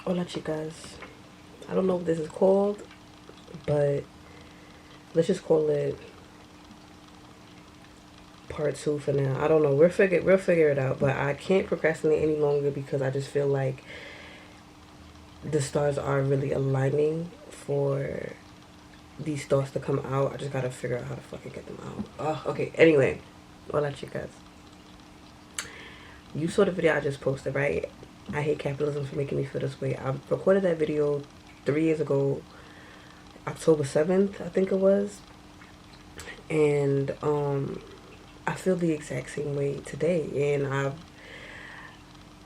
Hola chicas. I don't know what this is called, but let's just call it part two for now. I don't know. We'll figure it out. But I can't procrastinate any longer because I just feel like the stars are really aligning for these thoughts to come out. I just gotta figure out how to fucking get them out. Oh, okay. Anyway, hola chicas. You saw the video I just posted, right? I hate capitalism for making me feel this way. I recorded that video 3 years ago, October 7th, I think it was. And I feel the exact same way today. And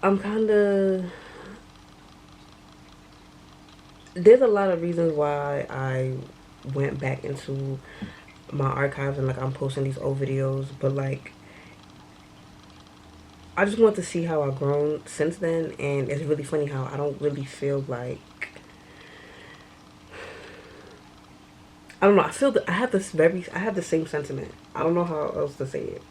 I'm kind of, there's a lot of reasons why I went back into my archives and like I'm posting these old videos, but like I just want to see how I've grown since then. And it's really funny how I don't really feel like, I don't know, I feel that I have the same sentiment. I don't know how else to say it.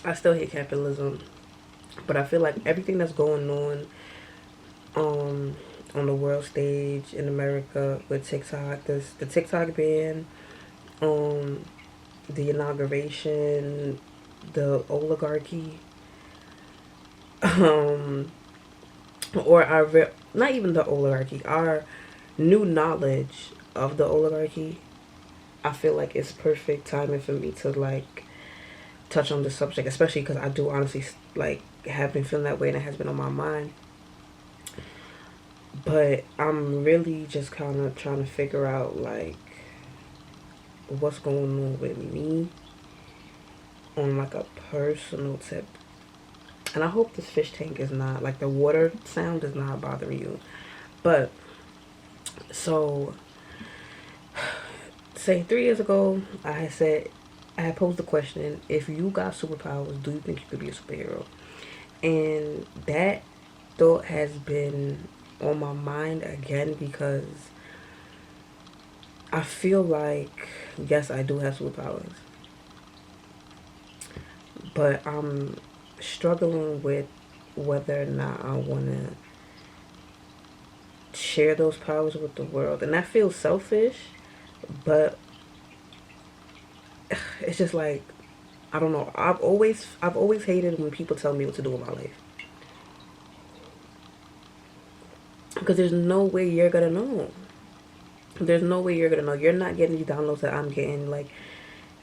I still hate capitalism, but I feel like everything that's going on the world stage in America with TikTok, the TikTok ban, um, the inauguration, the oligarchy, um, or not even the oligarchy, our new knowledge of the oligarchy. I feel like it's perfect timing for me to like touch on the subject, especially because I do honestly like have been feeling that way and it has been on my mind. But I'm really just kind of trying to figure out like what's going on with me on like a personal tip. And I hope this fish tank is not like the water sound is not bothering you. But so say 3 years ago I had posed the question, if you got superpowers, do you think you could be a superhero? And that thought has been on my mind again because I feel like, yes, I do have superpowers, but I'm struggling with whether or not I want to share those powers with the world. And that feels selfish, but it's just like, I don't know. I've always hated when people tell me what to do with my life. Because there's no way you're gonna know. There's no way you're gonna know. You're not getting these downloads that I'm getting. Like,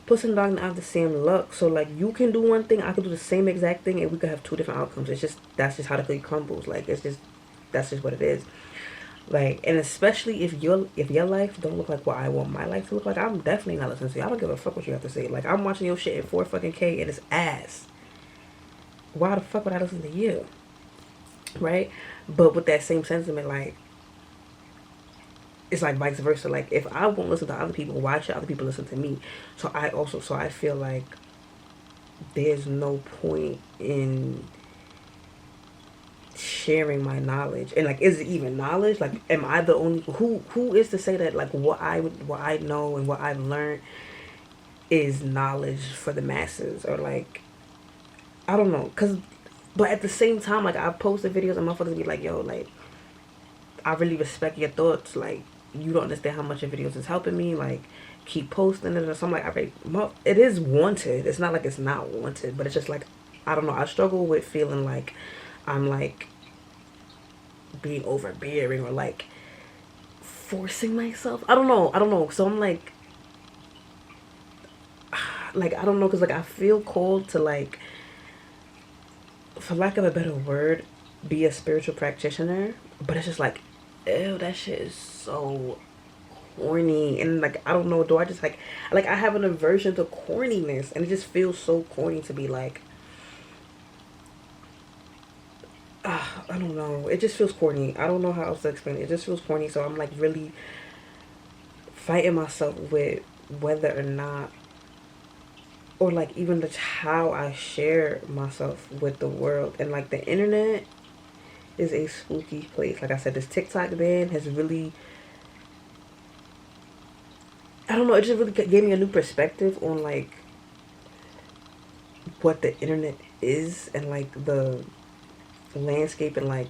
Puss and Dog and I have the same luck. So like you can do one thing, I could do the same exact thing, and we could have two different outcomes. It's just that's just how the cookie crumbles. Like that's just what it is. Like, and especially if your life don't look like what I want my life to look like, I'm definitely not listening to you. I don't give a fuck what you have to say. Like, I'm watching your shit in 4 fucking K and it's ass. Why the fuck would I listen to you? Right? But with that same sentiment, like it's like vice versa. Like, if I won't listen to other people, why should other people listen to me? So I feel like there's no point in sharing my knowledge. And like, is it even knowledge? Like, am I the only who is to say that like what I know and what I've learned is knowledge for the masses? Or like, I don't know, cuz but at the same time, like, I posted videos and motherfuckers be like, yo, like, I really respect your thoughts. Like, you don't understand how much your videos is helping me. Like, keep posting it or something. Like, it is wanted. It's not like it's not wanted, but it's just like, I don't know. I struggle with feeling like I'm like being overbearing or like forcing myself. I don't know. I don't know. So I'm like I don't know, because like I feel called to like, for lack of a better word, be a spiritual practitioner, but it's just like, ew, that shit is so corny. And like, I don't know, do I just like I have an aversion to corniness, and it just feels so corny to be like, I don't know, it just feels corny. I don't know how else to explain it. It just feels corny. So I'm like really fighting myself with whether or not, or like even just how I share myself with the world. And like, the internet is a spooky place. Like I said, this TikTok ban has really, I don't know, it just really gave me a new perspective on like what the internet is and like the landscape and like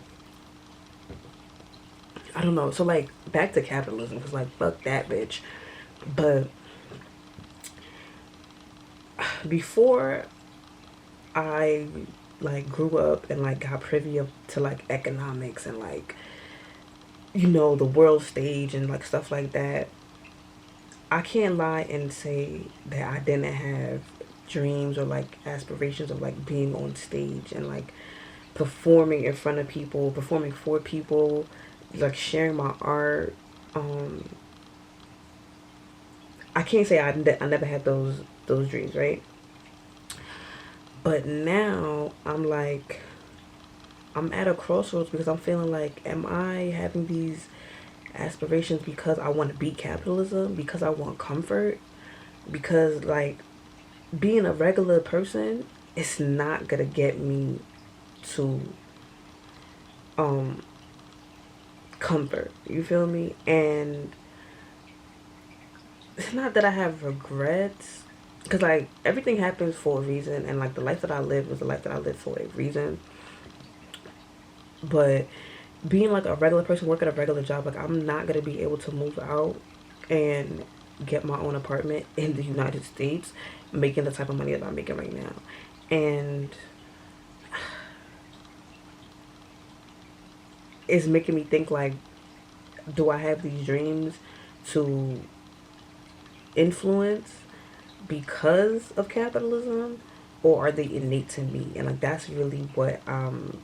I don't know. So like back to capitalism because like fuck that bitch. But before I like grew up and like got privy to like economics and like the world stage and like stuff like that, I can't lie and say that I didn't have dreams or like aspirations of like being on stage and like performing in front of people, performing for people, like sharing my art. Um, I can't say I never had those dreams, right? But now I'm at a crossroads because I'm feeling like, am I having these aspirations because I want to beat capitalism, because I want comfort, because like being a regular person, it's not gonna get me to um comfort. You feel me? And it's not that I have regrets, because like everything happens for a reason, and like the life that I live was the life that I lived for a reason. But being like a regular person working a regular job, like I'm not gonna be able to move out and get my own apartment in the United States making the type of money that I'm making right now. And it's making me think like, do I have these dreams to influence because of capitalism, or are they innate to me? And like that's really what I'm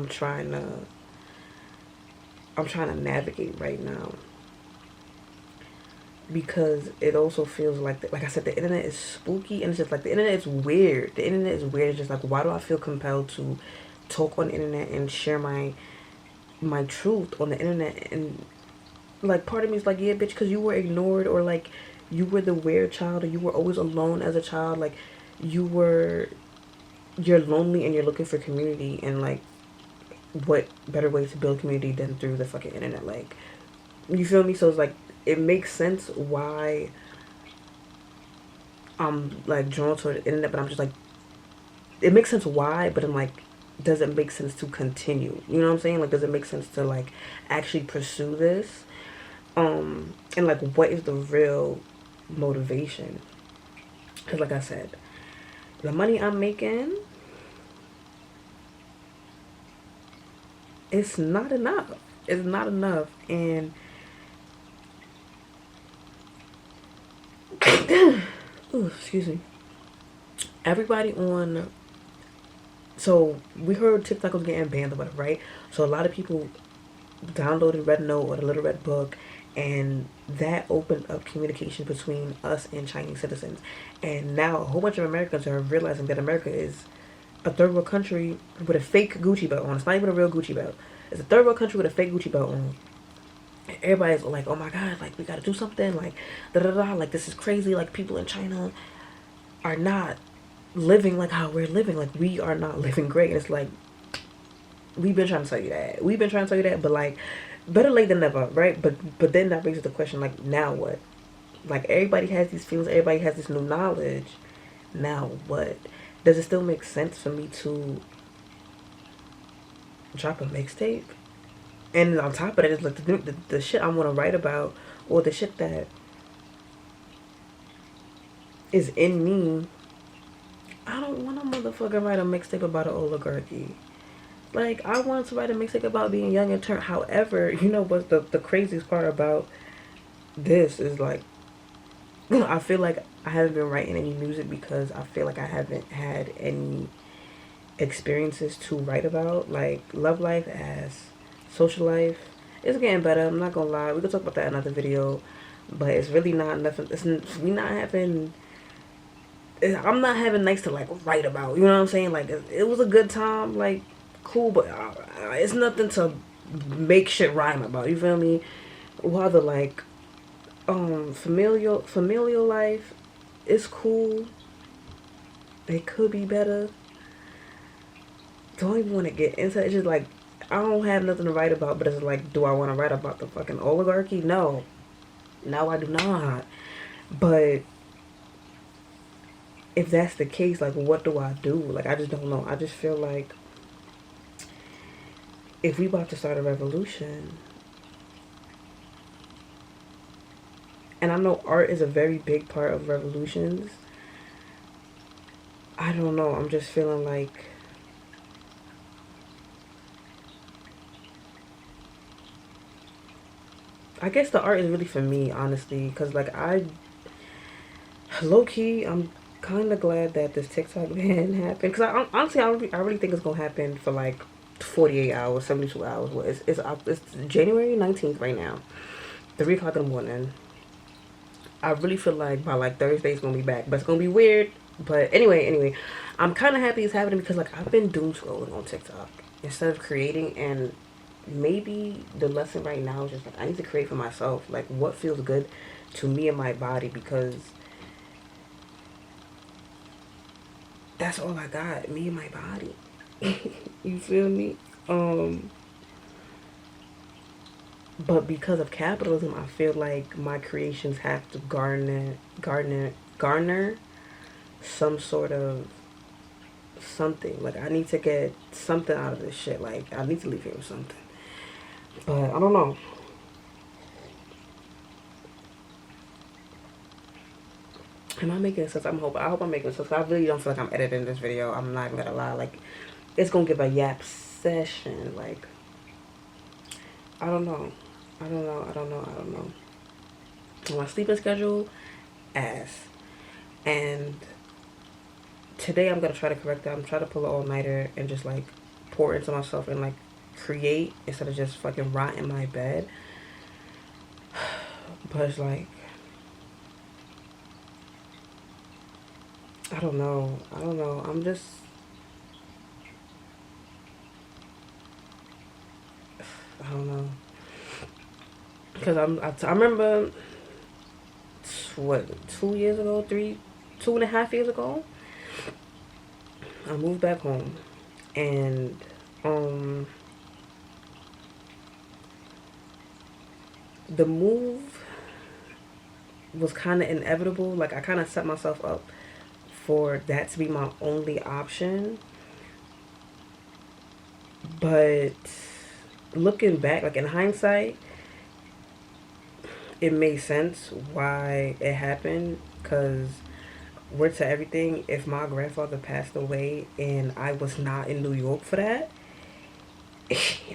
trying to navigate right now, because it also feels like I said, the internet is spooky, and it's just like the internet is weird. The internet is weird. It's just like, why do I feel compelled to talk on the internet and share my truth on the internet? And like part of me is like, yeah bitch, because you were ignored, or like you were the weird child, or you were always alone as a child, like you're lonely and you're looking for community, and like what better way to build community than through the fucking internet? Like, you feel me? So it's like, it makes sense why I'm like drawn to the internet, but I'm just like, it makes sense why, but I'm like, does it make sense to continue? You know what I'm saying? Like, does it make sense to like actually pursue this? And like, what is the real motivation? Because like I said, the money I'm making, it's not enough. It's not enough. And ooh, excuse me. Everybody on, so we heard TikTok was getting banned or whatever, right? So a lot of people downloaded Red Note or the Little Red Book, and that opened up communication between us and Chinese citizens. And now a whole bunch of Americans are realizing that America is a third world country with a fake Gucci belt on. It's not even a real Gucci belt. It's a third world country with a fake Gucci belt on. And everybody's like, oh my god, like we gotta do something, like da da da, like this is crazy, like people in China are not living like how we're living, like we are not living great. And it's like, we've been trying to tell you that. We've been trying to tell you that, but like, better late than never, right? But then that raises the question, like, now what? Like, everybody has these feelings, everybody has this new knowledge. Now what? Does it still make sense for me to drop a mixtape? And on top of that, it's like the shit I want to write about, or the shit that is in me. I don't want to motherfucker write a mixtape about an oligarchy. Like, I want to write a mixtape about being young and turn. However, you know what's the craziest part about this is like, I feel like I haven't been writing any music because I feel like I haven't had any experiences to write about. Like, love life as social life, it's getting better. I'm not gonna lie. We could talk about that in another video, but it's really not nothing. We not having. I'm not having nights to like write about. You know what I'm saying? Like, it was a good time. Like, cool, but it's nothing to make shit rhyme about. You feel me? While the like familial life is cool, it could be better. Don't even want to get into it. It's just like, I don't have nothing to write about, but it's like, do I want to write about the fucking oligarchy? No, I do not. But if that's the case, like, what do I do? Like, I just don't know. I just feel like if we about to start a revolution, and I know art is a very big part of revolutions, I don't know. I'm just feeling like I guess the art is really for me, honestly, because like low key, I'm kind of glad that this TikTok ban happened. Because honestly, I really think it's gonna happen for like 48 hours, 72 hours. Well, it's January 19th right now, 3 o'clock in the morning. I really feel like by like Thursday it's gonna be back, but it's gonna be weird. But anyway, I'm kind of happy it's happening because like I've been doom scrolling on TikTok instead of creating, and maybe the lesson right now is just like I need to create for myself, like what feels good to me and my body, because that's all I got, me and my body. You feel me? But because of capitalism, I feel like my creations have to garner some sort of something. Like I need to get something out of this shit. Like I need to leave here with something. But I don't know. Am I making sense? I hope I'm making sense. I really don't feel like I'm editing this video. I'm not even gonna lie. Like it's gonna give a yap session. Like I don't know. I don't know. I don't know. I don't know. My sleeping schedule, ass. And today I'm gonna try to correct that. I'm trying to pull an all-nighter and just like pour into myself and like create instead of just fucking rot in my bed. But it's like I don't know. I don't know. I'm just I don't know. Because I remember what 2 years ago, 2.5 years ago, I moved back home, and um the move was kind of inevitable. Like I kind of set myself up for that to be my only option. But looking back, like in hindsight, it made sense why it happened. Because word to everything, if my grandfather passed away and I was not in New York for that,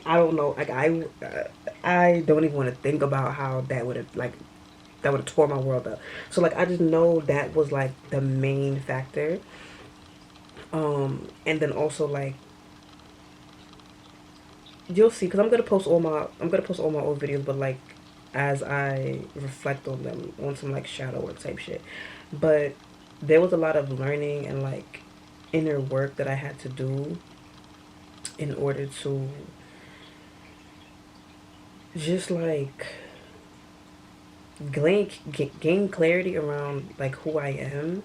I don't know. Like I don't even want to think about how that would have tore my world up. So like I just know that was like the main factor. And then also like you'll see, because I'm gonna post all my old videos, but like as I reflect on them on some like shadow work type shit. But there was a lot of learning and like inner work that I had to do in order to just like gain clarity around like who I am.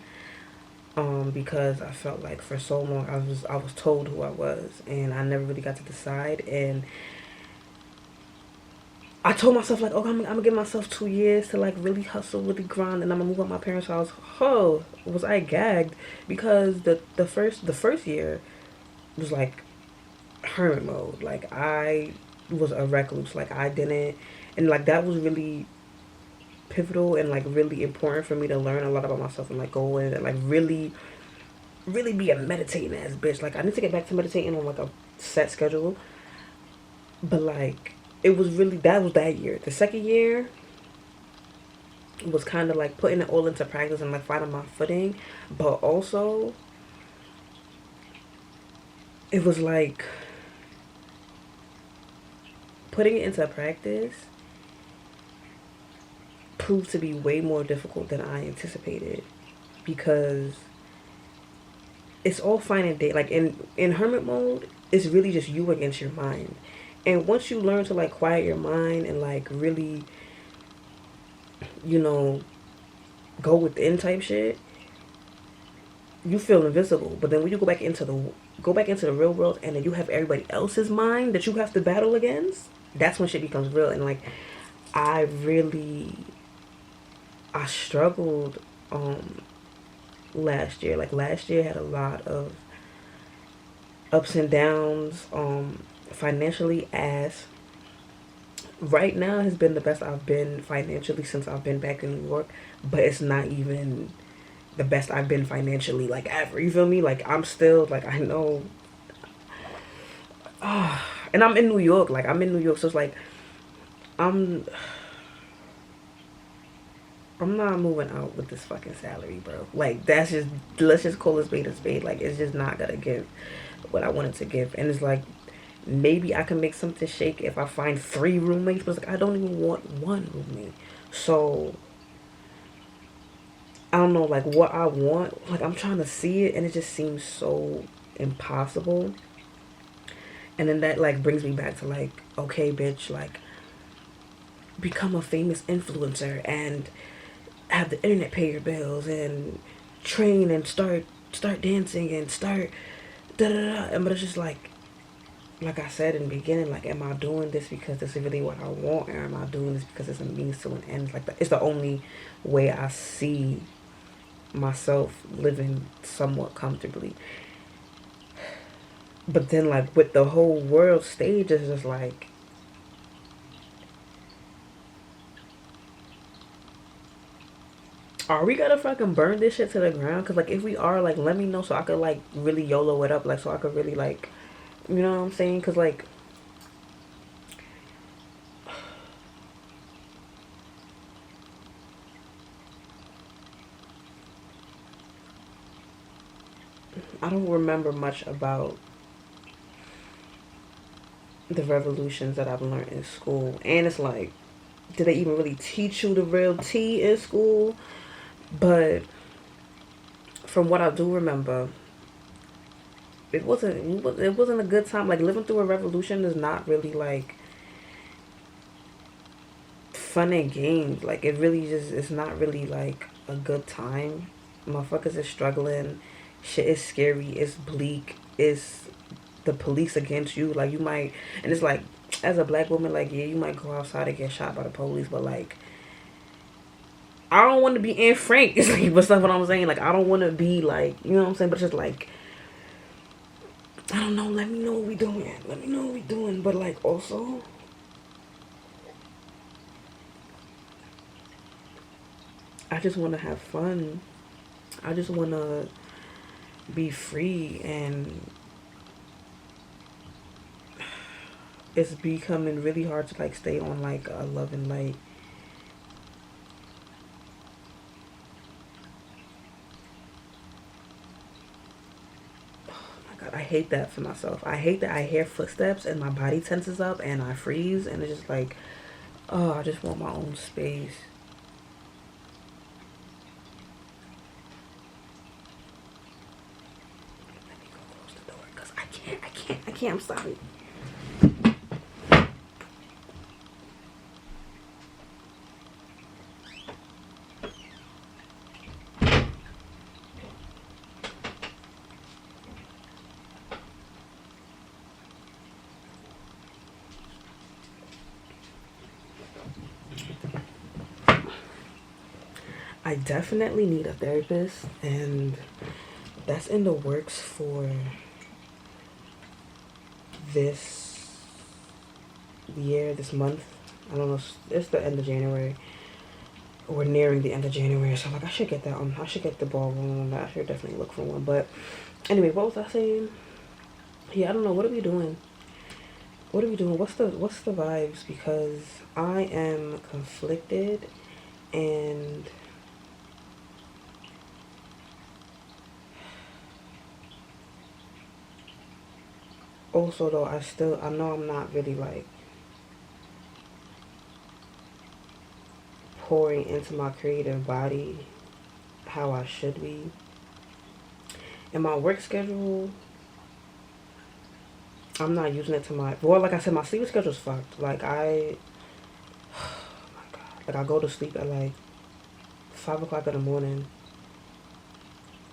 Because I felt like for so long I was told who I was and I never really got to decide. And I told myself like, oh, I'm gonna give myself 2 years to like really hustle, really grind, and I'm gonna move out my parents' house. Oh, was I gagged? Because the first year was like hermit mode. Like I was a recluse. Like I didn't, and like that was really pivotal and like really important for me to learn a lot about myself and like go in and like really be a meditating ass bitch. Like I need to get back to meditating on like a set schedule. But like it was really that was that year. The second year was kind of like putting it all into practice and like finding my footing. But also it was like putting it into practice proved to be way more difficult than I anticipated, because it's all fine and day. Like in hermit mode, it's really just you against your mind. And once you learn to like quiet your mind and like really, you know, go within type shit, you feel invisible. But then when you go back into the real world, and then you have everybody else's mind that you have to battle against, that's when shit becomes real. And like I really I struggled last year. Like last year had a lot of ups and downs, financially. As right now has been the best I've been financially since I've been back in New York, but it's not even the best I've been financially like ever. You feel me? Like I'm still like I know, and I'm in New York. Like I'm in New York, so it's like I'm I'm not moving out with this fucking salary, bro. Like that's just, let's just call a spade a spade. Like it's just not gonna give what I wanted to give, and it's like maybe I can make something shake if I find 3 roommates, but it's like I don't even want 1 roommate. So I don't know like what I want. Like I'm trying to see it, and it just seems so impossible. And then that like brings me back to like, okay, bitch, like become a famous influencer and have the internet pay your bills and train and start dancing and start da da da. And but it's just like I said in the beginning, like am I doing this because this is really what I want, or am I doing this because it's a means to an end? Like it's the only way I see myself living somewhat comfortably. But then like with the whole world stage, it's just like, are we gonna fucking burn this shit to the ground? Cause like if we are, like let me know so I could like really YOLO it up, like so I could really like, you know what I'm saying? Cause like I don't remember much about the revolutions that I've learned in school, and it's like, did they even really teach you the real tea in school? But from what I do remember, it wasn't a good time. Like living through a revolution is not really like fun and games. Like it really just, it's not really like a good time. Motherfuckers is struggling. Shit is scary. It's bleak. It's the police against you. Like you might, and it's like as a black woman, like yeah, you might go outside and get shot by the police, but like I don't want to be Anne Frank. It's like, but stuff what I'm saying. Like I don't want to be like, you know what I'm saying. But just like I don't know. Let me know what we doing. Let me know what we doing. But like also, I just want to have fun. I just want to be free, and it's becoming really hard to like stay on like a love and light. Oh my god, I hate that for myself. I hate that I hear footsteps and my body tenses up and I freeze, and it's just like, oh, I just want my own space. Let me go close the door because I can't. I'm sorry. I definitely need a therapist, and that's in the works for this year, this month. I don't know. It's the end of January. We're nearing the end of January, so like I should get that on. I should get the ball rolling on that. I should definitely look for one. But anyway, what was I saying? Yeah, I don't know. What are we doing? What are we doing? What's the vibes? Because I am conflicted, and also though I know I'm not really like pouring into my creative body how I should be. And my work schedule, I'm not using it to my, well, like I said, my sleep schedule's fucked. Like oh my god, like I go to sleep at like 5 o'clock in the morning,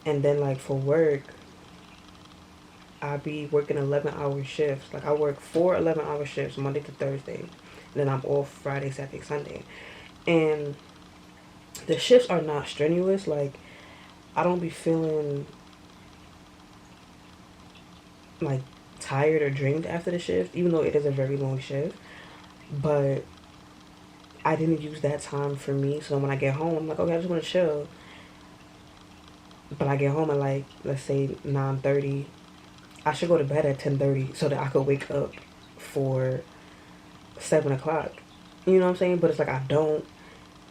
and then like for work I be working 11-hour shifts. Like I work 4 11-hour shifts Monday to Thursday, and then I'm off Friday, Saturday, Sunday. And the shifts are not strenuous. Like I don't be feeling like tired or drained after the shift, even though it is a very long shift. But I didn't use that time for me. So when I get home, I'm like, okay, I just want to chill. But I get home at like, let's say 9:30. I should go to bed at 10:30 so that I could wake up for 7 o'clock. You know what I'm saying? But it's like I don't.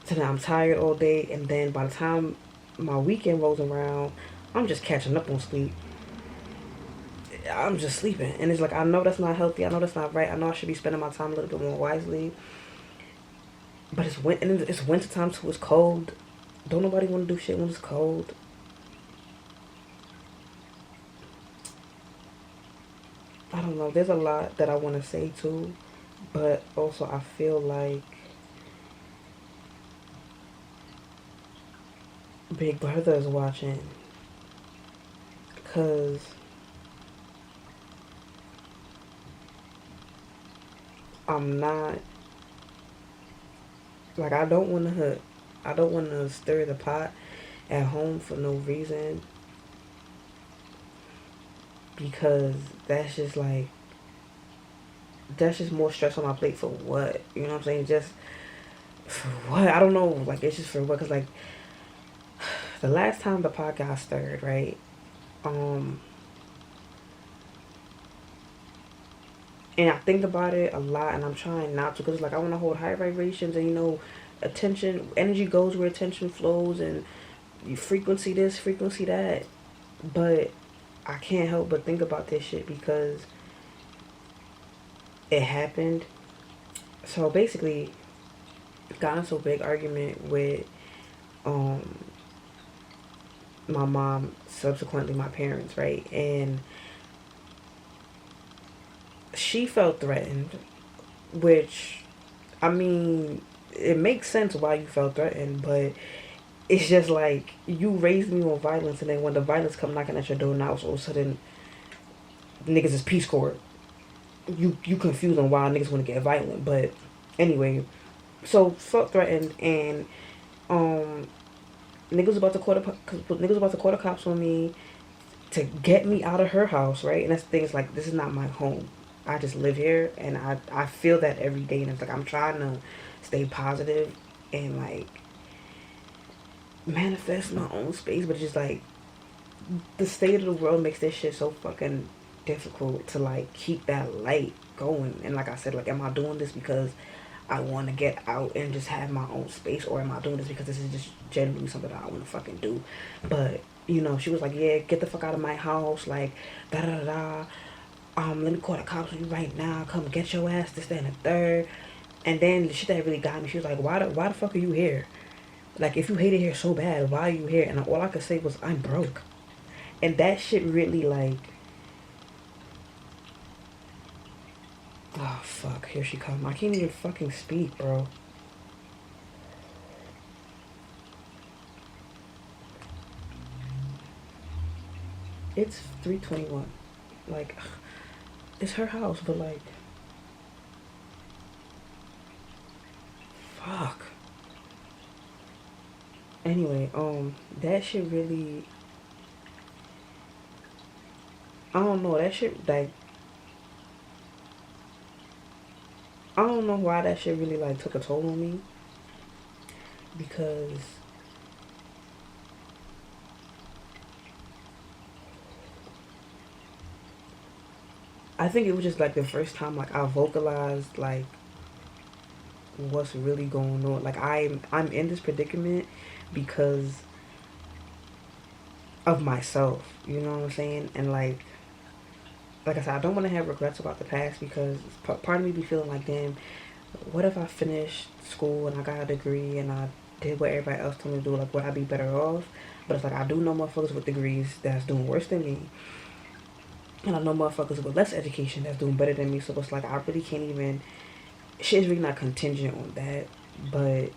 So then I'm tired all day, and then by the time my weekend rolls around, I'm just catching up on sleep. I'm just sleeping, and it's like I know that's not healthy. I know that's not right. I know I should be spending my time a little bit more wisely. But it's winter time, so it's cold. Don't nobody want to do shit when it's cold. I don't know. There's a lot that I want to say too, but also I feel like Big Brother is watching, cause I'm not like I don't want to stir the pot at home for no reason, because that's just like that's just more stress on my plate for what? You know what I'm saying? Just for what? I don't know. Like it's just for what? Cause like the last time the pot got stirred, right? Um, and I think about it a lot, and I'm trying not to, because like I want to hold high vibrations, and attention, energy goes where attention flows, and you frequency this, frequency that. But I can't help but think about this shit because it happened. So basically, got into a big argument with um my mom, subsequently my parents, right? And she felt threatened, which, I mean, it makes sense why you felt threatened, but it's just like you raised me on violence, and then when the violence come knocking at your door now, all of a sudden niggas is Peace Corps. You confused on why niggas want to get violent, but anyway, so felt threatened, and um niggas about to call the cops on me to get me out of her house, right? And that's the thing, it's like this is not my home. I just live here, and I feel that every day, and it's like I'm trying to stay positive and like manifest my own space, but it's just like the state of the world makes this shit so fucking difficult to like keep that light going. And like I said, like, am I doing this because I want to get out and just have my own space, or am I doing this because this is just genuinely something that I want to fucking do? But she was like, yeah, get the fuck out of my house, like da da da da. Let me call the cops on you right now. Come get your ass, this, that, and the third. And then the shit that really got me, she was like, why the fuck are you here? Like, if you hate it here so bad, why are you here? And all I could say was, I'm broke. And that shit really, like, oh, fuck, here she come. I can't even fucking speak, bro. It's 3:21. Like, it's her house, but, like, fuck. Anyway, that shit really, I don't know, that shit, like, I don't know why that shit really, like, took a toll on me, because I think it was just, like, the first time, like, I vocalized, like, what's really going on. Like, I'm in this predicament because of myself, you know what I'm saying? And, like I said, I don't want to have regrets about the past, because part of me be feeling like, damn, what if I finished school and I got a degree and I did what everybody else told me to do? Like, would I be better off? But it's like, I do know motherfuckers with degrees that's doing worse than me, and I know motherfuckers with less education that's doing better than me. So it's like, I really can't even, shit is really not contingent on that. But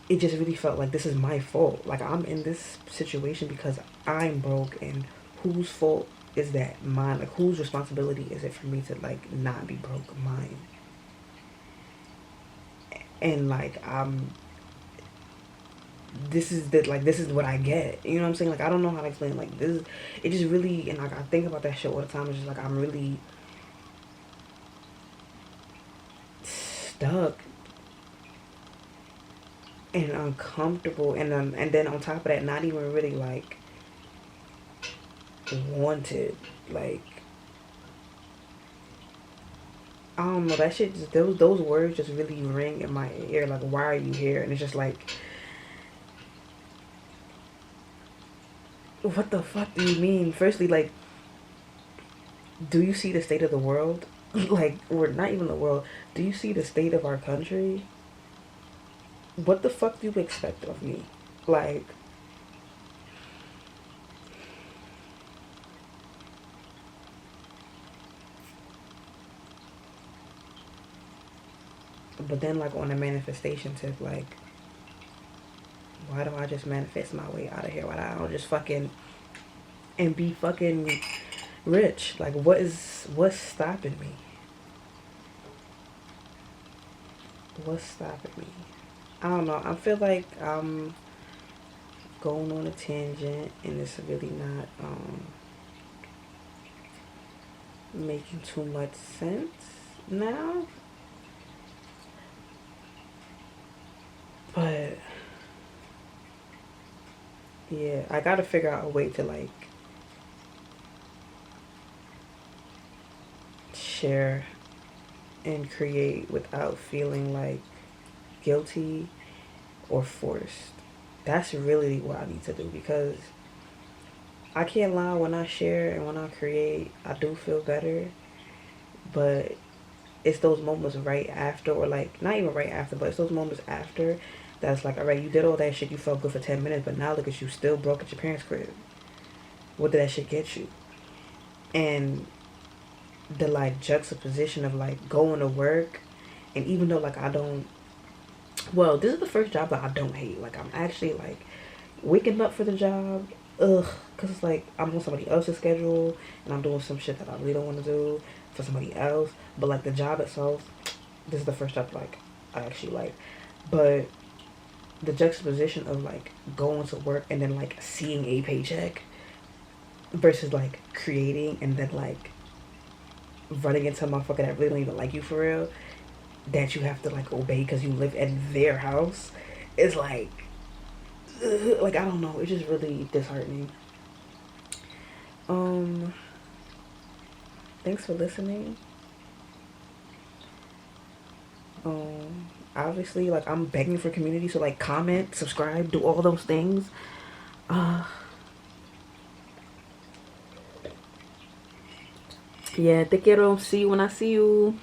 it just really felt like this is my fault. Like, I'm in this situation because I'm broke, and whose fault is that? Mine. Like, whose responsibility is it for me to, like, not be broke? Mine. And, like, this is the like this is what I get. You know what I'm saying? Like I don't know how to explain. Like this is it just really and like I think about that shit all the time. It's just like I'm really stuck and uncomfortable and then on top of that not even really like wanted. Like I don't know, that shit just those words just really ring in my ear. Like, why are you here? And it's just like, what the fuck do you mean? Firstly, like, do you see the state of the world? Like, or not even the world. Do you see the state of our country? What the fuck do you expect of me? Like, but then like on the manifestation tip, like, why do I just manifest my way out of here? Why don't I just fucking and be fucking rich? Like, what's stopping me? What's stopping me? I don't know. I feel like I'm going on a tangent and it's really not making too much sense now. But yeah, I gotta figure out a way to like share and create without feeling like guilty or forced. That's really what I need to do because I can't lie, when I share and when I create, I do feel better. But it's those moments right after, or like not even right after, but it's those moments after that's like, all right, you did all that shit, you felt good for 10 minutes, but now look at you, still broke at your parents' crib. What did that shit get you? And the like juxtaposition of like going to work, and even though like I don't, well, this is the first job that I don't hate. Like I'm actually like waking up for the job, ugh, because it's like I'm on somebody else's schedule and I'm doing some shit that I really don't want to do for somebody else. But like the job itself, this is the first job like I actually like. But the juxtaposition of like going to work and then like seeing a paycheck versus like creating and then like running into a motherfucker that really don't even like you for real, that you have to like obey because you live in their house, is like, ugh, like I don't know, it's just really disheartening. Um, thanks for listening. Obviously, like I'm begging for community, so like comment, subscribe, do all those things. Uh, yeah, te quiero. See you when I see you.